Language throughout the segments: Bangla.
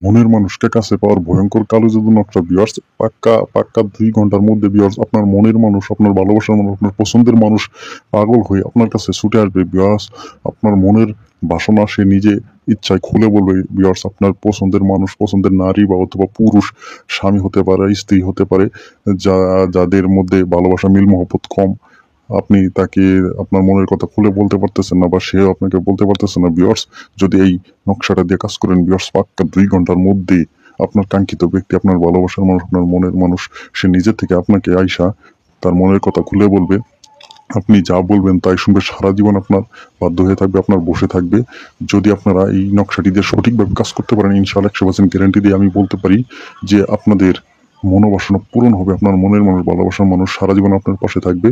মনের মানুষকে কাছে পাওয়ার ভয়ঙ্কর কালো জাদু নকশা ভিউয়ার্স। পাক্কা পাক্কা ২ ঘন্টার মধ্যে ভিউয়ার্স আপনার মনের মানুষ, আপনার ভালোবাসার মানুষ, আপনার পছন্দের মানুষ পাগল হয়ে আপনার কাছে ছুটে আসবে ভিউয়ার্স। আপনার মনের বাসনা সে নিজে ইচ্ছায় খুলে বলবে ভিউয়ার্স। আপনার পছন্দের মানুষ, পছন্দের নারী বা অথবা পুরুষ, স্বামী হতে পারে, স্ত্রী হতে পারে, যাদের মধ্যে ভালোবাসা মিল মহব্বত কম, আপনি তাকে আপনার মনের কথা খুলে বলতে পারতেছেন না বা সেও আপনাকে বলতে পারতেছে না ভিউয়ার্স। যদি এই নকশাটা দিয়ে কাজ করেন ভিউয়ার্স, পাক্কা ২ ঘন্টার মধ্যে আপনার কাঙ্ক্ষিত ব্যক্তি, আপনার ভালোবাসার মানুষ, আপনার মনের মানুষ সে নিজে থেকে আপনাকে আইসা তার মনের কথা খুলে বলবে। আপনি যা বলবেন তাই শুনবে, সারা জীবন আপনার বাধ্য হয়ে থাকবে, আপনার বসে থাকবে। যদি আপনারা এই নকশাটি দিয়ে সঠিকভাবে কাজ করতে পারেন, ইনশাআল্লাহ ১০০% গ্যারান্টি দিয়ে আমি বলতে পারি যে আপনাদের মনোবাসনা পূরণ হবে। আপনার মনের মানুষ, ভালোবাসার মানুষ সারা জীবন আপনার পাশে থাকবে।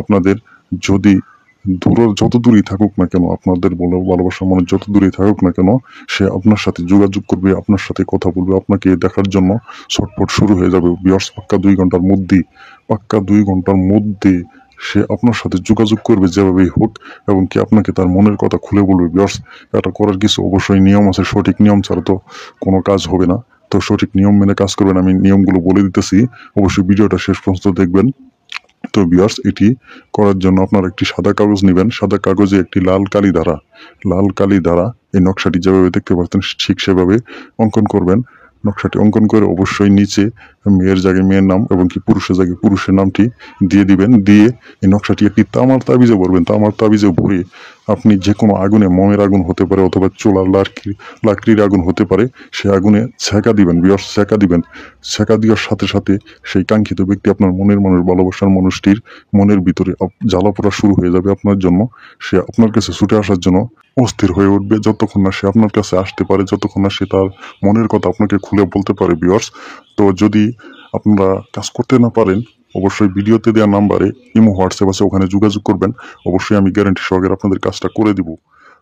আপনাদের যদি যত দূরেই থাকুক না কেন, আপনাদের ভালোবাসার মানুষ যত দূরেই থাকুক না কেন, সে আপনার সাথে যোগাযোগ করবে, আপনার সাথে কথা বলবে, আপনাকে দেখার জন্য ছটফট শুরু হয়ে যাবে ভিউয়ার্স। পাক্কা ২ ঘন্টার মধ্যেই, পাক্কা ২ ঘন্টার মধ্যে সে আপনার সাথে যোগাযোগ করবে যেভাবেই হোক, এবং কি আপনাকে তার মনের কথা খুলে বলবে ভিউয়ার্স। এটা করার কিছু অবশ্যই নিয়ম আছে, সঠিক নিয়ম ছাড়া তো কোনো কাজ হবে না। তো সঠিক নিয়ম মেনে কাজ করবেন, আমি নিয়মগুলো বলে দিতেছি, অবশ্যই ভিডিওটা শেষ পর্যন্ত দেখবেন। তো ভিউয়ার্স, এটি করার জন্য আপনারা একটি সাদা কাগজ নেবেন। সাদা কাগজে একটি লাল কালি দ্বারা এই নকশাটি যেভাবে দেখতে পাচ্ছেন ঠিক সেভাবে অঙ্কন করবেন। নকশাটি অঙ্কন করে অবশ্যই নিচে মেয়ের জায়গায় মেয়ের নাম এবং কি পুরুষের জায়গায় পুরুষের নামটি দিয়ে দিবেন। দিয়ে এই নকশাটি একটি তামার তাবিজে ভরবেন। তামার তাবিজে ভরে আপনি যে কোনো আগুনে, মোমের আগুন হতে পারে অথবা চুলার লাকড়ির আগুন হতে পারে, সে আগুনে ছ্যাঁকা দিবেন ভিউয়ার্স, ছ্যাঁকা দিবেন। ছ্যাঁকা দেওয়ার সাথে সাথে সেই কাঙ্ক্ষিত ব্যক্তি, আপনার মনের মানুষ, ভালোবাসার মানুষটির মনের ভিতরে জ্বালা পোড়া শুরু হয়ে যাবে আপনার জন্য। সে আপনার কাছে ছুটে আসার জন্য অস্থির হয়ে উঠবে, যতক্ষণ না সে আপনার কাছে আসতে পারে, যতক্ষণ না সে তার মনের কথা আপনাকে খুলে বলতে পারে ভিউয়ার্স। তো যদি আপনারা কাজ করতে না পারেন, অবশ্যই ভিডিওতে দেওয়া নাম্বারে ইমো, হোয়াটসঅ্যাপ আছে, ওখানে যোগাযোগ করবেন। অবশ্যই আমি গ্যারান্টি সহকারে আপনাদের কাজটা করে দিব।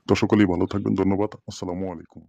তো সকলেই ভালো থাকবেন, ধন্যবাদ, আসসালামু আলাইকুম।